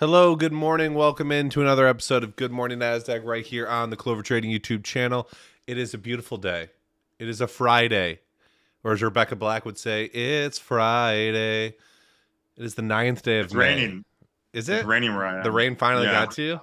Hello, good morning. Welcome into another episode of Good Morning Nasdaq right here on the Clover Trading YouTube channel. It is a beautiful day. It is a Friday, or as Rebecca Black would say, it's Friday. It is the 9th day of It's May. raining. Is It's it? raining where I The am. rain finally Yeah. got to you?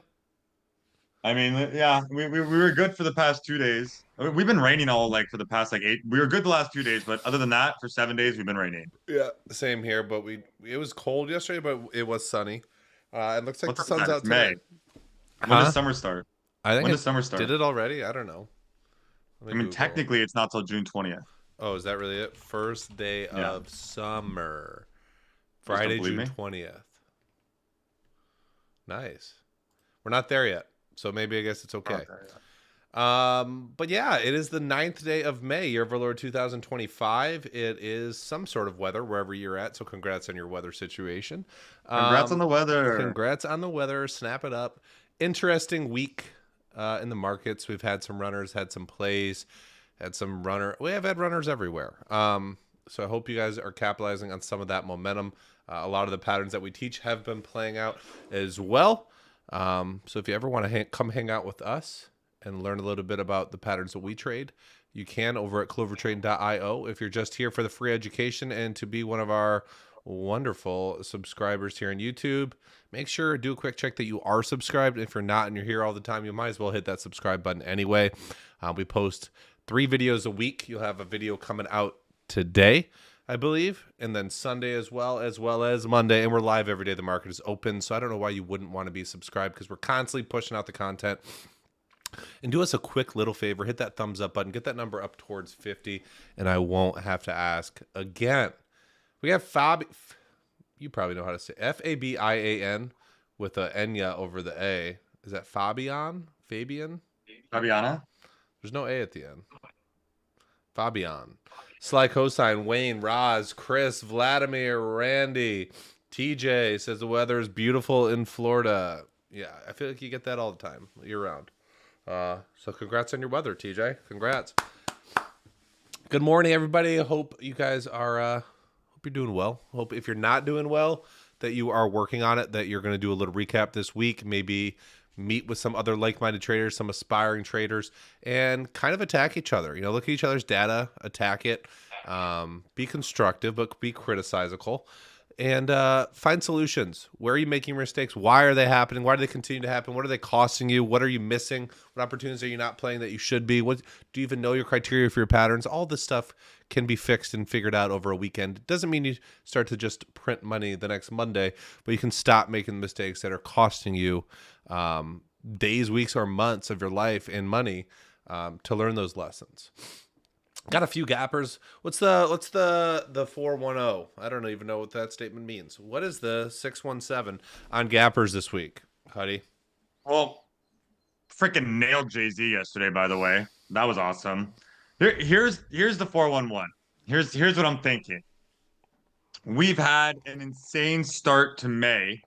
I mean, yeah, we were good for the past 2 days. I mean, we've been raining all like for the past like eight. We were good the last 2 days, but other than that, for 7 days we've been raining. Yeah, same here, but it was cold yesterday, but it was sunny. It looks like What the time is sun's that? out It's today. May. When Huh? does summer start? I think When it does summer did start? it already. I don't know. Let I me mean, Google. technically it's not till June 20th. Oh, is that really it? First day Yeah. of summer. You just don't Friday, believe June me? 20th. Nice. We're not there yet, so maybe I guess it's okay. Okay. But yeah, it is the 9th day of May, year of our Lord 2025. It is some sort of weather wherever you're at, so congrats on your weather situation. Congrats on the weather. Congrats on the weather. Snap it up. Interesting week in the markets. We've had some runners, had some plays, we have had runners everywhere. So I hope you guys are capitalizing on some of that momentum. A lot of the patterns that we teach have been playing out as well. So if you ever want to come hang out with us and learn a little bit about the patterns that we trade, you can over at clovertrade.io. If you're just here for the free education and to be one of our wonderful subscribers here on YouTube, make sure do a quick check that you are subscribed. If you're not and you're here all the time, you might as well hit that subscribe button anyway. We post 3 videos a week. You'll have a video coming out today, I believe, and then Sunday as well as Monday, and we're live every day the market is open. So I don't know why you wouldn't want to be subscribed, because we're constantly pushing out the content. And do us a quick little favor, hit that thumbs up button, get that number up towards 50, and I won't have to ask again. We have you probably know how to say Fabian with a Enya over the A. Is that Fabian? Fabiana? There's no A at the end. Fabian. Sly Cosine, Wayne, Roz, Chris, Vladimir, Randy, TJ says the weather is beautiful in Florida. Yeah, I feel like you get that all the time, year round. So congrats on your weather, TJ. Congrats. Good morning, everybody. I hope you guys are hope you're doing well. Hope if you're not doing well, that you are working on it, that you're going to do a little recap this week, maybe meet with some other like-minded traders, some aspiring traders, and kind of attack each other. You know, look at each other's data, attack it, be constructive, but be criticizable, and find solutions. Where are you making mistakes? Why are they happening? Why do they continue to happen? What are they costing you? What are you missing? What opportunities are you not playing that you should be? What do you even know your criteria for your patterns? All this stuff can be fixed and figured out over a weekend. It doesn't mean you start to just print money the next Monday, but you can stop making mistakes that are costing you days, weeks, or months of your life and money to learn those lessons. Got a few gappers. What's the 410? I don't even know what that statement means. What is the 617 on gappers this week, Huddy? Well, freaking nailed Jay-Z yesterday, by the way. That was awesome. Here's the 411. Here's what I'm thinking. We've had an insane start to May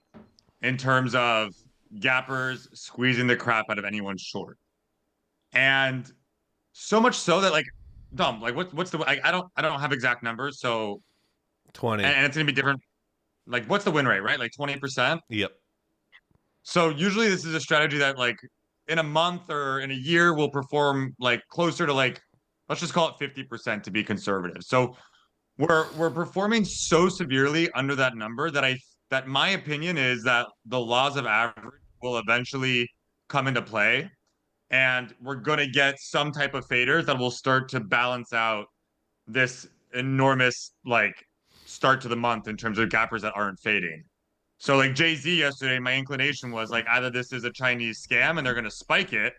in terms of gappers squeezing the crap out of anyone short. And so much so that like dumb, like what's the I don't have exact numbers, so 20. and it's gonna be different. Like what's the win rate, right? Like 20%. Yep. So usually this is a strategy that like in a month or in a year will perform like closer to like let's just call it 50% to be conservative. So we're performing so severely under that number that my opinion is that the laws of average will eventually come into play, and we're gonna get some type of faders that will start to balance out this enormous like start to the month in terms of gappers that aren't fading. So like Jay-Z yesterday, my inclination was like either this is a Chinese scam and they're gonna spike it,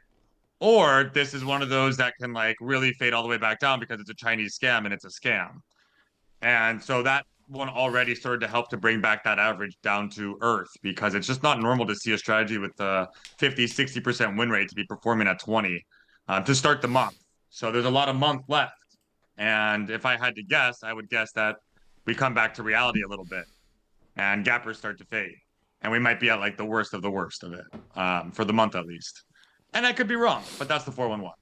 or this is one of those that can like really fade all the way back down because it's a Chinese scam and it's a scam. And so that one already started to help to bring back that average down to earth, because it's just not normal to see a strategy with a 50, 60% win rate to be performing at 20 to start the month. So there's a lot of month left. And if I had to guess, I would guess that we come back to reality a little bit and gappers start to fade. And we might be at like the worst of it for the month at least. And I could be wrong, but that's the 411.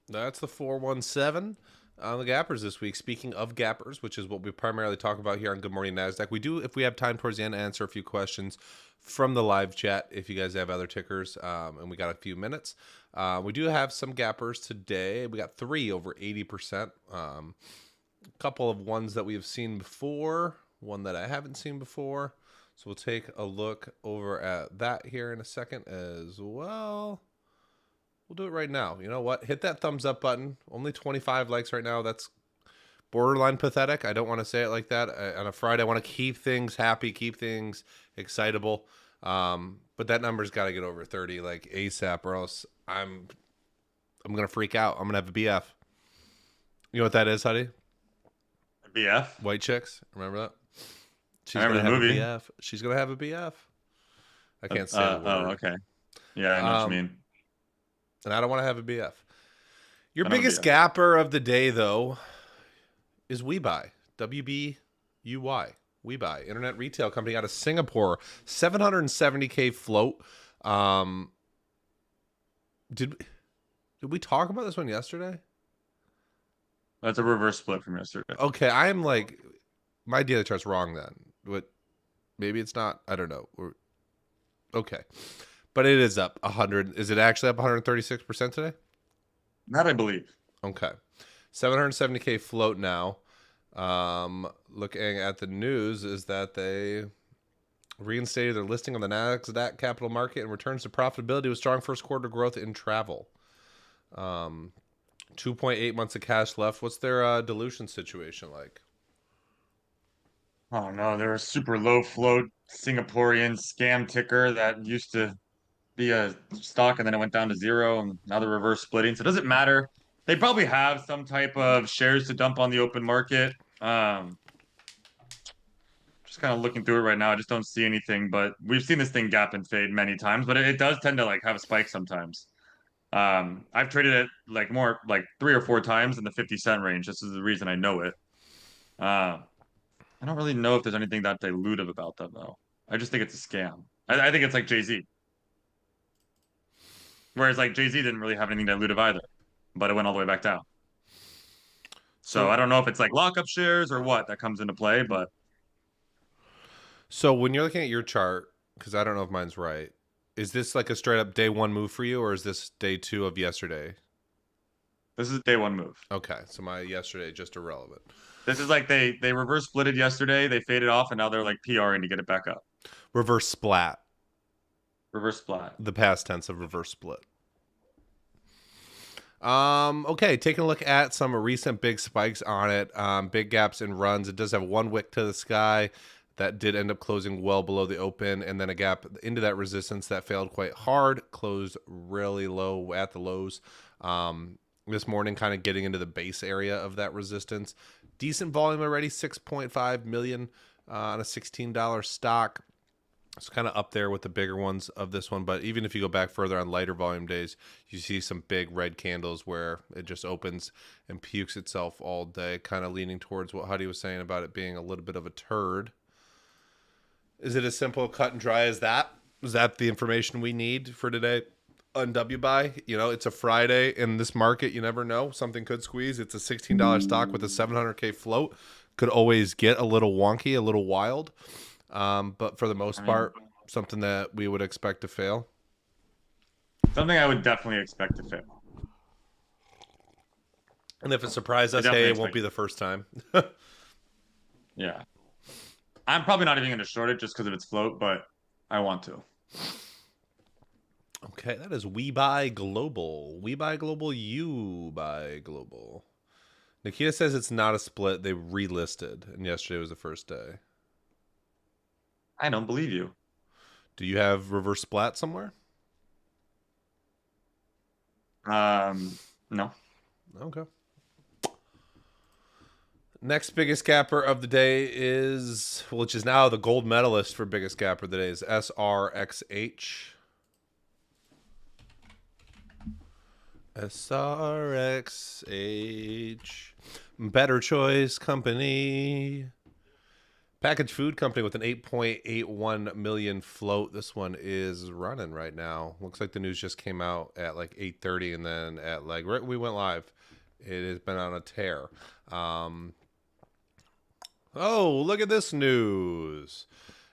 That's the 417. On the gappers this week, speaking of gappers, which is what we primarily talk about here on Good Morning Nasdaq, we do, if we have time towards the end, answer a few questions from the live chat if you guys have other tickers, and we got a few minutes. We do have some gappers today. We got 3 over 80%. A couple of ones that we have seen before, one that I haven't seen before. So we'll take a look over at that here in a second as well. We'll do it right now. You know what? Hit that thumbs up button. Only 25 likes right now. That's borderline pathetic. I don't want to say it like that. On a Friday, I want to keep things happy, keep things excitable. But that number's got to get over 30 like ASAP, or else I'm going to freak out. I'm going to have a BF. You know what that is, Huddy? A BF? White Chicks. Remember that? I remember the movie. BF. She's going to have a BF. I can't say the word. Oh, okay. Yeah, I know what you mean. And I don't want to have a BF. Your biggest gapper of the day, though, is WeBuy. WBUY. WeBuy. Internet retail company out of Singapore. 770K float. Did we talk about this one yesterday? That's a reverse split from yesterday. Okay, I am like, my daily chart's wrong then. But maybe it's not. I don't know. Okay. But it is up 100. Is it actually up 136% today? That I believe. Okay. 770K float now. Looking at the news is that they reinstated their listing on the Nasdaq capital market and returns to profitability with strong first quarter growth in travel. 2.8 months of cash left. What's their dilution situation like? Oh no, they're a super low float Singaporean scam ticker that used to be a stock and then it went down to 0 and now they're reverse splitting. So it doesn't matter. They probably have some type of shares to dump on the open market. Just kind of looking through it right now. I just don't see anything, but we've seen this thing gap and fade many times, but it does tend to like have a spike sometimes. I've traded it like more like 3 or 4 times in the 50-cent range. This is the reason I know it. I don't really know if there's anything that dilutive about them though. I just think it's a scam. I think it's like Jay-Z. Whereas like Jay-Z didn't really have anything dilutive either, but it went all the way back down. So I don't know if it's like lockup shares or what that comes into play, but so when you're looking at your chart, because I don't know if mine's right, is this like a straight up day one move for you, or is this day 2 of yesterday? this is a day 1 move. Okay, so my yesterday just irrelevant. This is like they reverse splitted yesterday, they faded off, and now they're like PRing to get it back up. Reverse splat. Reverse splat. The past tense of reverse split. Okay, taking a look at some recent big spikes on it. Big gaps and runs. It does have one wick to the sky that did end up closing well below the open, and then a gap into that resistance that failed quite hard, closed really low at the lows. This morning kind of getting into the base area of that resistance. Decent volume already, 6.5 million on a $16 stock. It's kind of up there with the bigger ones of this one, but even if you go back further on lighter volume days, you see some big red candles where it just opens and pukes itself all day, kind of leaning towards what Huddy was saying about it being a little bit of a turd. Is it as simple, cut and dry as that? Is that the information we need for today on WBuy? You know, it's a Friday in this market. You never know. Something could squeeze. It's a $16 stock with a 700K float. Could always get a little wonky, a little wild. But for the most part, something that we would expect to fail. Something I would definitely expect to fail. And if it surprises us, hey, it won't be the first time. Yeah. I'm probably not even going to short it just because of its float, but I want to. Okay, that is WeBuy Global. WeBuy Global, you buy global. Nikita says it's not a split. They relisted, and yesterday was the first day. I don't believe you. Do you have reverse splat somewhere? No. Okay. Next biggest gapper of the day is, which is now the gold medalist for biggest gapper of the day, is SRXH. SRXH. Better Choice Company. Packaged food company with an 8.81 million float. This one is running right now. Looks like the news just came out at like 8:30, and then at like right we went live It has been on a tear. Oh, look at this news.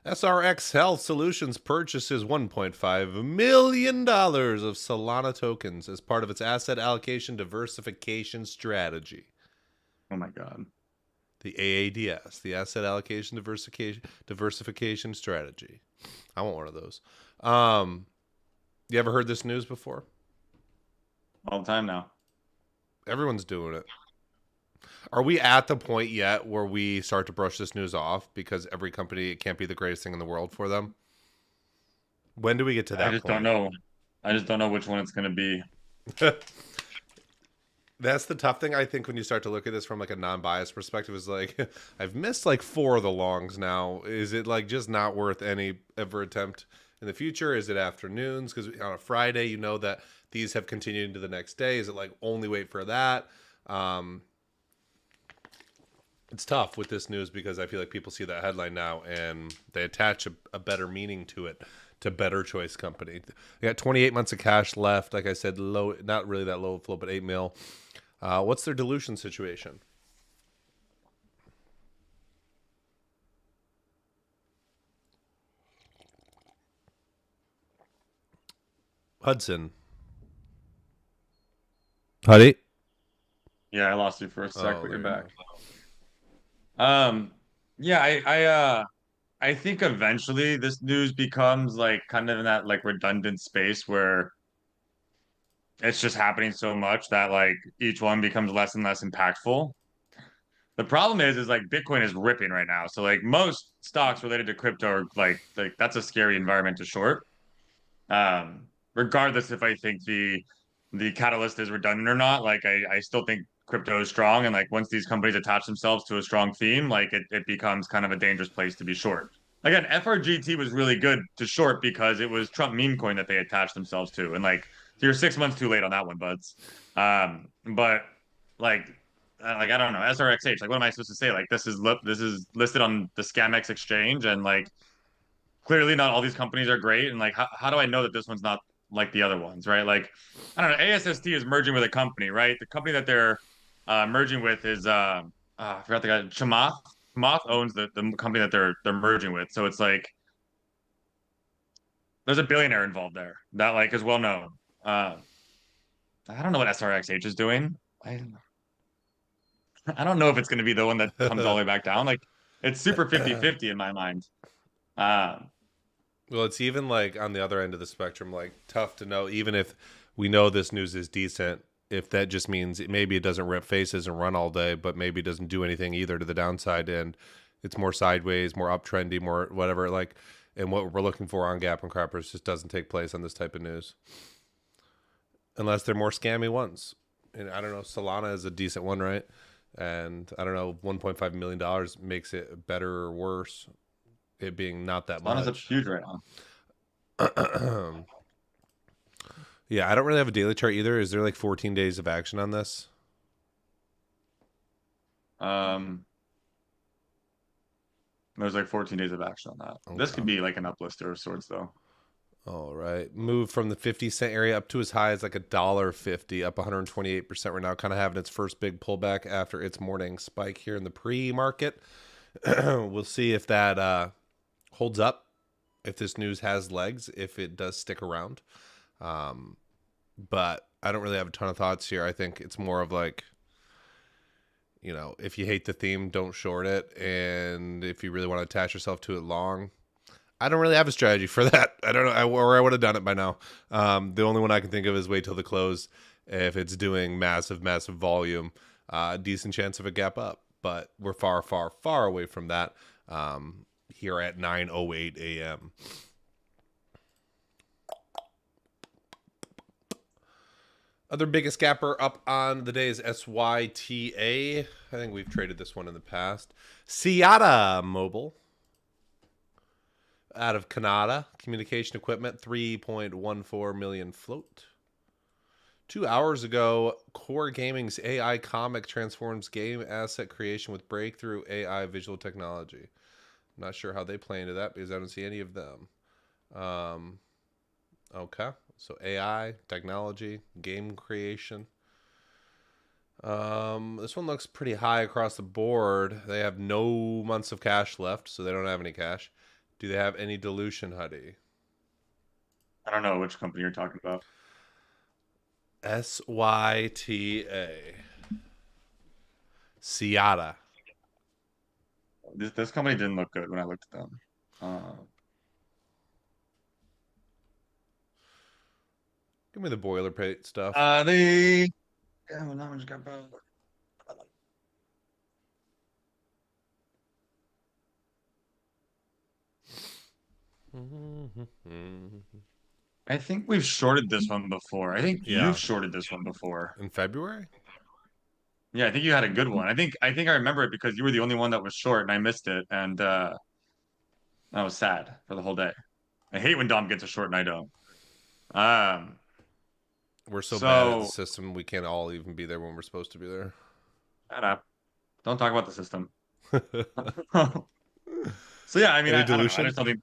SRX Health Solutions purchases $1.5 million of Solana tokens as part of its asset allocation diversification strategy. Oh my God. The AADS, the Asset Allocation Diversification Strategy. I want one of those. You ever heard this news before? All the time now. Everyone's doing it. Are we at the point yet where we start to brush this news off because every company, it can't be the greatest thing in the world for them? When do we get to that I just point? don't know. I just don't know which one it's going to be. That's the tough thing, I think, when you start to look at this from like a non-biased perspective, is like, I've missed like 4 of the longs now. Is it like just not worth any ever attempt in the future? Is it afternoons? Because on a Friday, you know that these have continued into the next day. Is it like only wait for that? It's tough with this news because I feel like people see that headline now and they attach a better meaning to it, to Better Choice Company. They got 28 months of cash left. Like I said, low, not really that low flow, but 8 mil. What's their dilution situation? Hudson. Huddy? Yeah, I lost you for a sec, but you're there you back. Yeah, I think eventually this news becomes like kind of in that like redundant space where it's just happening so much that like each one becomes less and less impactful. The problem is like Bitcoin is ripping right now. So like most stocks related to crypto are like that's a scary environment to short. Regardless if I think the catalyst is redundant or not, like I still think crypto is strong. And like once these companies attach themselves to a strong theme, like it becomes kind of a dangerous place to be short. Again, FRGT was really good to short because it was Trump meme coin that they attached themselves to. And like you're 6 months too late on that one, buds. But like like I don't know, SRXH, like what am I supposed to say? Like this is listed on the Scamex exchange, and like clearly not all these companies are great. And like how do I know that this one's not like the other ones, right? Like I don't know, ASST is merging with a company, right? The company that they're merging with is I forgot the guy, Chamath. Chamath owns the company that they're merging with. So it's like there's a billionaire involved there that like is well known. I don't know what SRXH is doing. I don't know if it's going to be the one that comes all go. the way back down. Like it's super 50-50 in my mind. Uh, Well, it's even like on the other end of the spectrum, like tough to know, even if we know this news is decent, if that just means maybe it doesn't rip faces and run all day, but maybe it doesn't do anything either to the downside, and it's more sideways, more uptrendy, more whatever. Like, and what we're looking for on Gap and Crappers just doesn't take place on this type of news, unless they're more scammy ones. And I don't know, Solana is a decent one, right? And I don't know, $1.5 million makes it better or worse, it being not that Solana's up much. huge right now. Yeah, I don't really have a daily chart either. Is there like 14 days of action on this? There's like 14 days of action on that. This Okay. could be like an uplister of sorts, though. All right. Move from the 50 cent area up to as high as like $1.50, up 128% right now, kind of having its first big pullback after its morning spike here in the pre-market. We'll see if that holds up, if this news has legs, if it does stick around. But I don't really have a ton of thoughts here. I think it's more of like, you know, if you hate the theme, don't short it. And if you really want to attach yourself to it long, I don't really have a strategy for that. I don't know, or I would have done it by now. The only one I can think of is wait till the close. If it's doing massive volume, decent chance of a gap up. But we're far away from that here at 9:08 a.m. Other biggest gapper up on the day is SYTA. I think we've traded this one in the past. Seata Mobile out of Canada. Communication equipment, 3.14 million float. 2 hours ago, Core Gaming's AI comic transforms game asset creation with breakthrough AI visual technology. I'm not sure how they play into that because I don't see any of them. Okay. So AI, technology, game creation. This one looks pretty high across the board. They have no months of cash left, so they don't have any cash. Do they have any dilution, Huddy? I don't know which company you're talking about. SYTA. Ciata. This company didn't look good when I looked at them. Give me the boilerplate stuff. They. Yeah, well, not much got about. I think we've shorted this one before. I think Yeah. you've shorted this one before. In February? Yeah, I think you had a good one. I think I remember it because you were the only one that was short and I missed it, and I was sad for the whole day. I hate when Dom gets a short and I don't. Um, We're so bad at the so system, we can't all even be there when we're supposed to be there. shut up. Don't talk about the system. So yeah, I mean, Any I don't know. I dilution? just don't think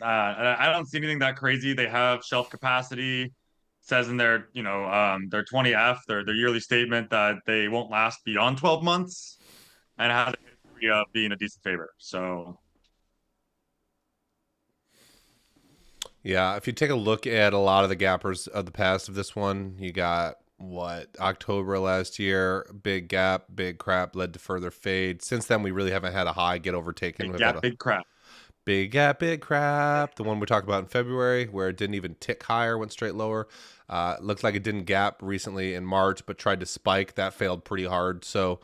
I don't see anything that crazy. They have shelf capacity. Says in their, their 20F, their yearly statement that they won't last beyond 12 months and has a history of being a decent favorite. So Yeah, if you take a look at a lot of the gappers of the past of this one, you got October last year, big gap, big crap led to further fade. Since then, we really haven't had a high get overtaken. big gap, big crap. Big gap, big crap. The one we talked about in February, where it didn't even tick higher, went straight lower. Looked like it didn't gap recently in March, but tried to spike. That failed pretty hard. So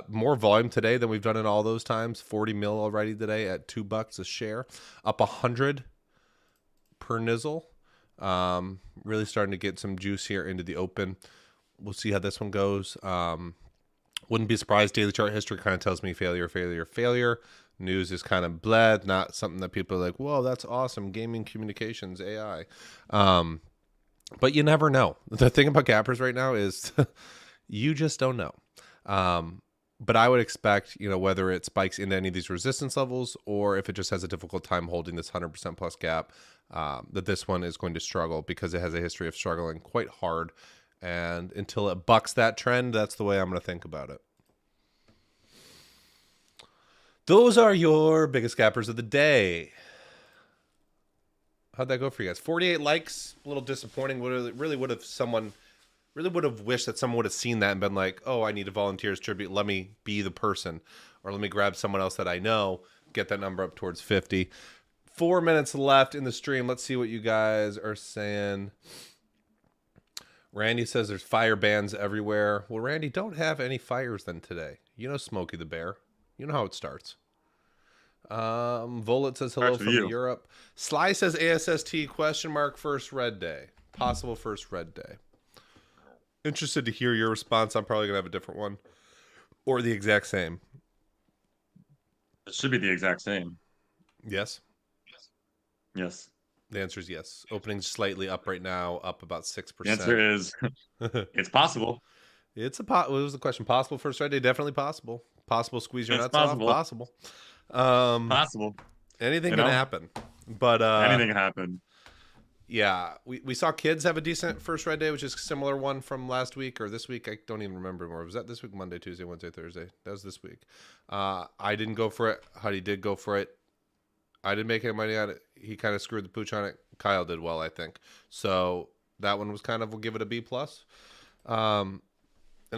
more volume today than we've done in all those times. 40 mil already today at $2 a share, up 100 per nizzle. Really starting to get some juice here into the open. We'll see how this one goes. Wouldn't be surprised. Daily chart history kind of tells me failure, failure, failure. News is kind of bled, not something that people are like, whoa, that's awesome. Gaming communications, AI. But you never know. The thing about gappers right now is you just don't know. But I would expect, whether it spikes into any of these resistance levels or if it just has a difficult time holding this 100% plus gap, that this one is going to struggle because it has a history of struggling quite hard. And until it bucks that trend, that's the way I'm going to think about it. Those are your biggest gappers of the day. How'd that go for you guys? 48 likes, a little disappointing. Really would have wished that someone would have seen that and been like, oh, I need a volunteer's tribute. Let me be the person. Or let me grab someone else that I know, get that number up towards 50. 4 minutes left in the stream. Let's see what you guys are saying. Randy says there's fire bans everywhere. Well, Randy, don't have any fires then today. Smokey the Bear. You know how it starts. Volet says hello from Europe. Sly says ASST ? First red day. Possible first red day. Interested to hear your response. I'm probably gonna have a different one. Or the exact same. It should be the exact same. Yes. Yes. The answer is yes. Opening slightly up right now, up about 6%. The answer is it's possible. What was the question? Possible first red day? Definitely possible. Possible squeeze your nuts possible. off? Possible. Possible. Anything can happen. But anything can happen. Yeah, we saw kids have a decent first red day, which is a similar one from last week or this week. I don't even remember anymore. Was that this week? Monday, Tuesday, Wednesday, Thursday? That was this week. I didn't go for it. Huddy did go for it. I didn't make any money on it. He kind of screwed the pooch on it. Kyle did well, I think. So that one was kind of, we'll give it a B+. An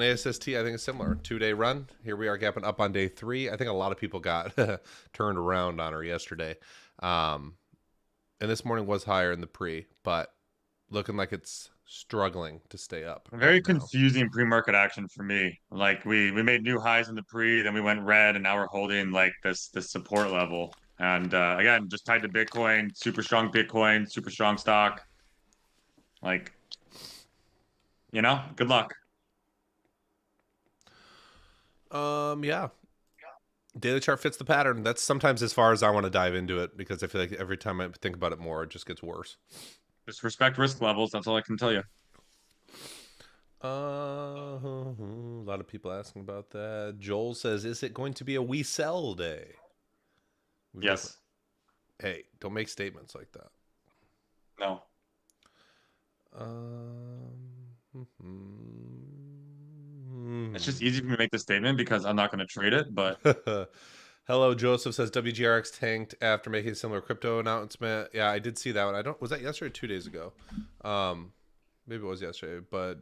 ASST, I think, is similar. 2-day run. Here we are gapping up on day 3. I think a lot of people got turned around on her yesterday. And this morning was higher in the pre, but looking like it's struggling to stay up. Very confusing pre-market action for me. Like we made new highs in the pre, then we went red, and now we're holding like this support level. And again, just tied to Bitcoin, super strong stock. Like, good luck. Yeah. Daily chart fits the pattern. That's sometimes as far as I want to dive into it because I feel like every time I think about it more, it just gets worse. Just respect risk levels. That's all I can tell you. A lot of people asking about that. Joel says, is it going to be a we sell day? Yes. Hey, don't make statements like that. No. It's just easy for me to make this statement because I'm not going to trade it. But Hello, Joseph says WGRX tanked after making a similar crypto announcement. Yeah, I did see that one. Was that yesterday or 2 days ago? Maybe it was yesterday, but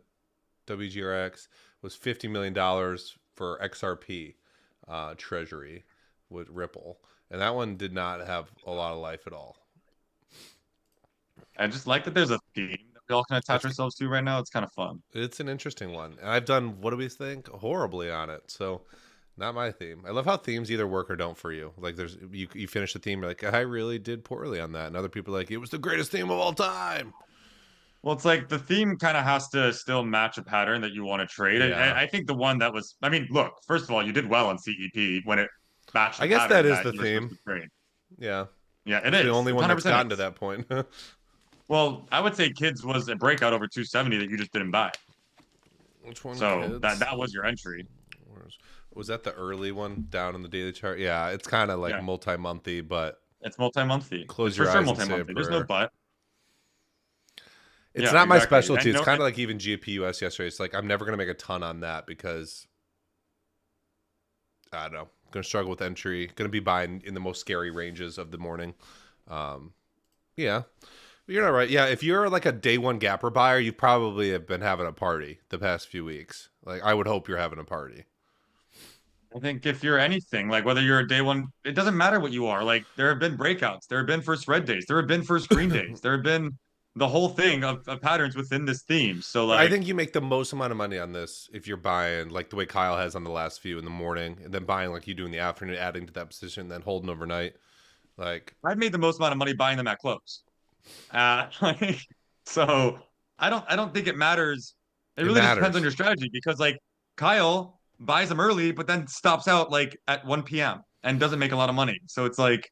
WGRX was $50 million for XRP treasury with Ripple. And that one did not have a lot of life at all. I just like that there's a theme that we all can attach ourselves to right now. It's kind of fun. It's an interesting one. And I've done, what do we think? Horribly on it. So not my theme. I love how themes either work or don't for you. Like you finish the theme, you're like, I really did poorly on that. And other people are like, it was the greatest theme of all time. Well, it's like the theme kind of has to still match a pattern that you want to trade. Yeah. I think the one that was, I mean, look, first of all, you did well on CEP when it matched the I guess pattern that is the you were supposed theme. to trade. Yeah. Yeah, it It's is. the only one that's 100% gotten to is. that point. Well, I would say Kids was a breakout over 270 that you just didn't buy. Which one? So Kids? that was your entry. Was that the early one down in the daily chart? Yeah, it's kind of like multi-monthy, but it's multi-monthly. Close it's your for eyes sure and say multi-monthly. a There's no prayer. but. It's Yeah, not my exactly. specialty. And It's kind of like even GPUS yesterday. It's like I'm never going to make a ton on that because I don't know. Going to struggle with entry. Going to be buying in the most scary ranges of the morning. Yeah. You're not right. Yeah, if you're like a day one gapper buyer, you probably have been having a party the past few weeks. Like I would hope you're having a party. I think if you're anything, like whether you're a day one, it doesn't matter what you are. Like there have been breakouts, there have been first red days, there have been first green days, there have been the whole thing of patterns within this theme. So like I think you make the most amount of money on this if you're buying like the way Kyle has on the last few in the morning, and then buying like you do in the afternoon, adding to that position, then holding overnight. Like I've made the most amount of money buying them at close. Like, so I don't think it matters. It really just depends on your strategy because like Kyle buys them early, but then stops out like at 1 p.m. and doesn't make a lot of money. So it's like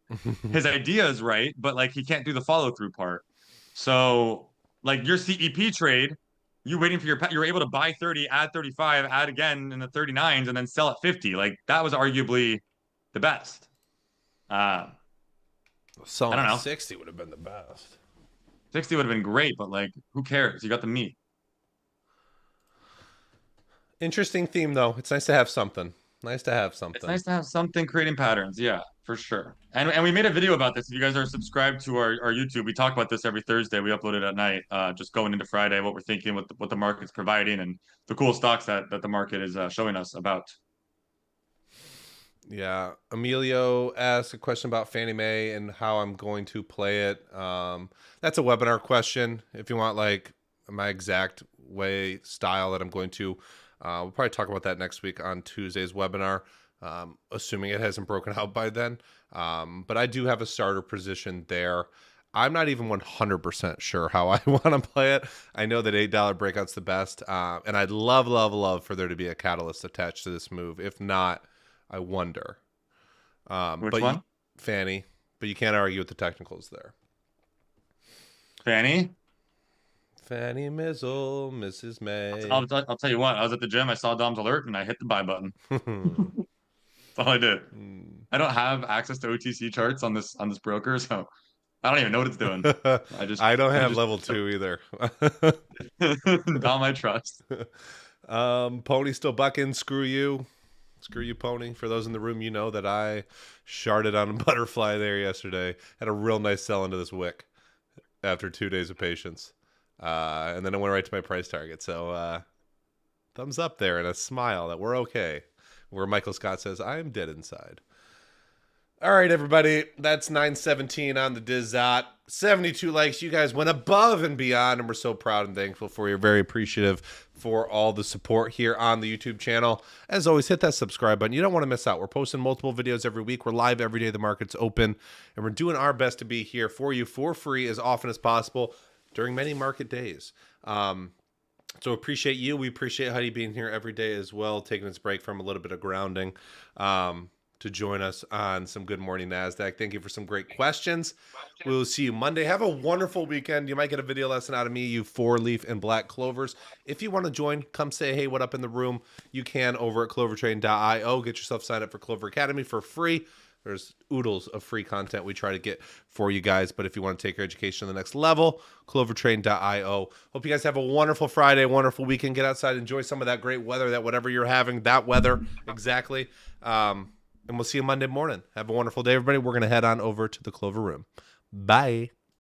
his idea is right, but like he can't do the follow through part. So like your CEP trade, you waiting for you're able to buy 30, add 35, add again in the 39s, and then sell at 50. Like that was arguably the best. selling I don't know. 60 would have been the best. 60 would have been great, but like who cares? You got the meat. Interesting theme though. It's nice to have something. Nice to have something. It's nice to have something creating patterns. Yeah, for sure. And we made a video about this. If you guys are subscribed to our YouTube, we talk about this every Thursday. We upload it at night, just going into Friday, what we're thinking, what the market's providing, and the cool stocks that the market is showing us about. Yeah. Emilio asked a question about Fannie Mae and how I'm going to play it. That's a webinar question. If you want like my exact style that I'm going to, we'll probably talk about that next week on Tuesday's webinar, assuming it hasn't broken out by then. But I do have a starter position there. I'm not even 100% sure how I want to play it. I know that $8 breakout's the best. And I'd love for there to be a catalyst attached to this move. If not, I wonder. Which one? Fannie. But you can't argue with the technicals there. Fannie? Fannie Mizzle, Mrs. May. I'll tell you what. I was at the gym. I saw Dom's alert, and I hit the buy button. That's all I did. I don't have access to OTC charts on this broker, so I don't even know what it's doing. I don't have level 2 either. Dom, I trust. Pony still bucking. Screw you. Screw you, Pony. For those in the room, you know that I sharded on a butterfly there yesterday. Had a real nice sell into this wick after 2 days of patience. And then I went right to my price target. So thumbs up there and a smile that we're okay. Where Michael Scott says, I am dead inside. All right, everybody. That's 917 on the Dizot. 72 likes. You guys went above and beyond, and we're so proud and thankful for you. Very appreciative for all the support here on the YouTube channel. As always, hit that subscribe button. You don't want to miss out. We're posting multiple videos every week. We're live every day the market's open, and we're doing our best to be here for you for free as often as possible during many market days. So appreciate you. We appreciate Huddie being here every day as well, taking its break from a little bit of grounding to join us on some Good Morning Nasdaq. Thank you for some great questions. We'll see you Monday. Have a wonderful weekend. You might get a video lesson out of me, you 4-leaf and black clovers. If you want to join, come say, hey, what up in the room? You can over at clovertrain.io. Get yourself signed up for Clover Academy for free. There's oodles of free content we try to get for you guys. But if you want to take your education to the next level, clovertrain.io. Hope you guys have a wonderful Friday, wonderful weekend. Get outside, enjoy some of that great weather, that whatever you're having, that weather, exactly. And we'll see you Monday morning. Have a wonderful day, everybody. We're going to head on over to the Clover room. Bye.